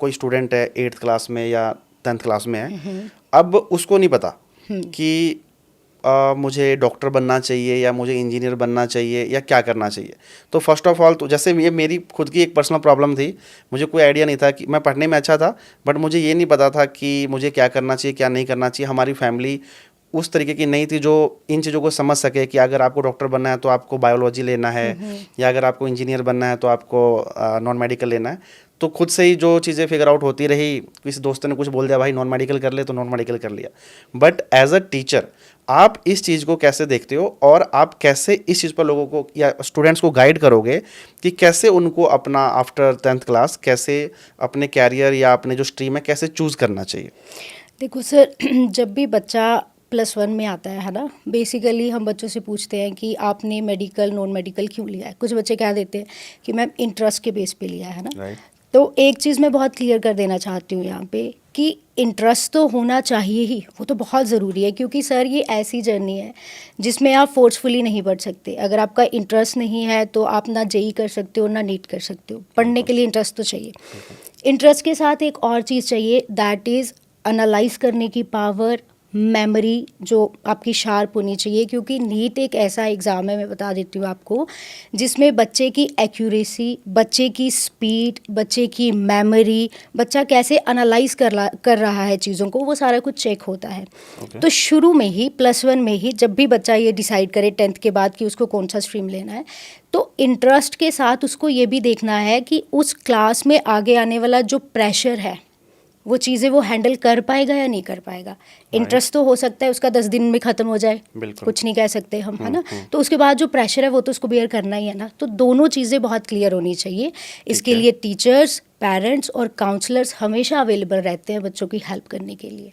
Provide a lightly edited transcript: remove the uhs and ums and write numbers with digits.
कोई स्टूडेंट है 8th class में या 10th क्लास में है, अब उसको नहीं पता कि मुझे डॉक्टर बनना चाहिए या मुझे इंजीनियर बनना चाहिए या क्या करना चाहिए। तो फर्स्ट ऑफ ऑल तो जैसे ये मेरी खुद की एक पर्सनल प्रॉब्लम थी, मुझे कोई आइडिया नहीं था कि मैं पढ़ने में अच्छा था बट मुझे ये नहीं पता था कि मुझे क्या करना चाहिए क्या नहीं करना चाहिए। हमारी फैमिली उस तरीके की नहीं थी जो इन चीज़ों को समझ सके कि अगर आपको डॉक्टर बनना है तो आपको बायोलॉजी लेना है या अगर आपको इंजीनियर बनना है तो आपको नॉन मेडिकल लेना है। तो खुद से ही जो चीज़ें फिगर आउट होती रही, किसी दोस्त ने कुछ बोल दिया भाई नॉन मेडिकल कर ले तो नॉन मेडिकल कर लिया। बट एज अ टीचर आप इस चीज़ को कैसे देखते हो और आप कैसे इस चीज़ पर लोगों को या स्टूडेंट्स को गाइड करोगे कि कैसे उनको अपना आफ्टर 10th क्लास कैसे अपने कैरियर या अपने जो स्ट्रीम है कैसे चूज़ करना चाहिए? देखो सर, जब भी बच्चा +1 में आता है ना, बेसिकली हम बच्चों से पूछते हैं कि आपने मेडिकल नॉन मेडिकल क्यों लिया है। कुछ बच्चे क्या देते हैं कि मैम इंटरेस्ट के बेस पे लिया है ना। राइट। तो एक चीज़ मैं बहुत क्लियर कर देना चाहती हूँ यहाँ पे कि इंटरेस्ट तो होना चाहिए ही, वो तो बहुत ज़रूरी है, क्योंकि सर ये ऐसी जर्नी है जिसमें आप फोर्सफुली नहीं पढ़ सकते। अगर आपका इंटरेस्ट नहीं है तो आप ना जेई कर सकते हो ना नीट कर सकते हो। पढ़ने के लिए इंटरेस्ट तो चाहिए। इंटरेस्ट के साथ एक और चीज़ चाहिए, दैट इज़ एनालाइज करने की पावर, मेमोरी जो आपकी शार्प होनी चाहिए। क्योंकि नीट एक ऐसा एग्ज़ाम है, मैं बता देती हूँ आपको, जिसमें बच्चे की एक्यूरेसी, बच्चे की स्पीड, बच्चे की मेमोरी, बच्चा कैसे एनालाइज कर रहा है चीज़ों को, वो सारा कुछ चेक होता है। तो शुरू में ही +1 में ही जब भी बच्चा ये डिसाइड करे 10th के बाद कि उसको कौन सा स्ट्रीम लेना है, तो इंटरेस्ट के साथ उसको ये भी देखना है कि उस क्लास में आगे आने वाला जो प्रेशर है वो चीज़ें वो हैंडल कर पाएगा या नहीं कर पाएगा। इंटरेस्ट तो हो सकता है उसका 10 दिन में ख़त्म हो जाए, कुछ नहीं कह सकते हम, है ना। तो उसके बाद जो प्रेशर है वो तो उसको बेयर करना ही है ना। तो दोनों चीज़ें बहुत क्लियर होनी चाहिए। इसके लिए टीचर्स, पेरेंट्स और काउंसलर्स हमेशा अवेलेबल रहते हैं बच्चों की हेल्प करने के लिए।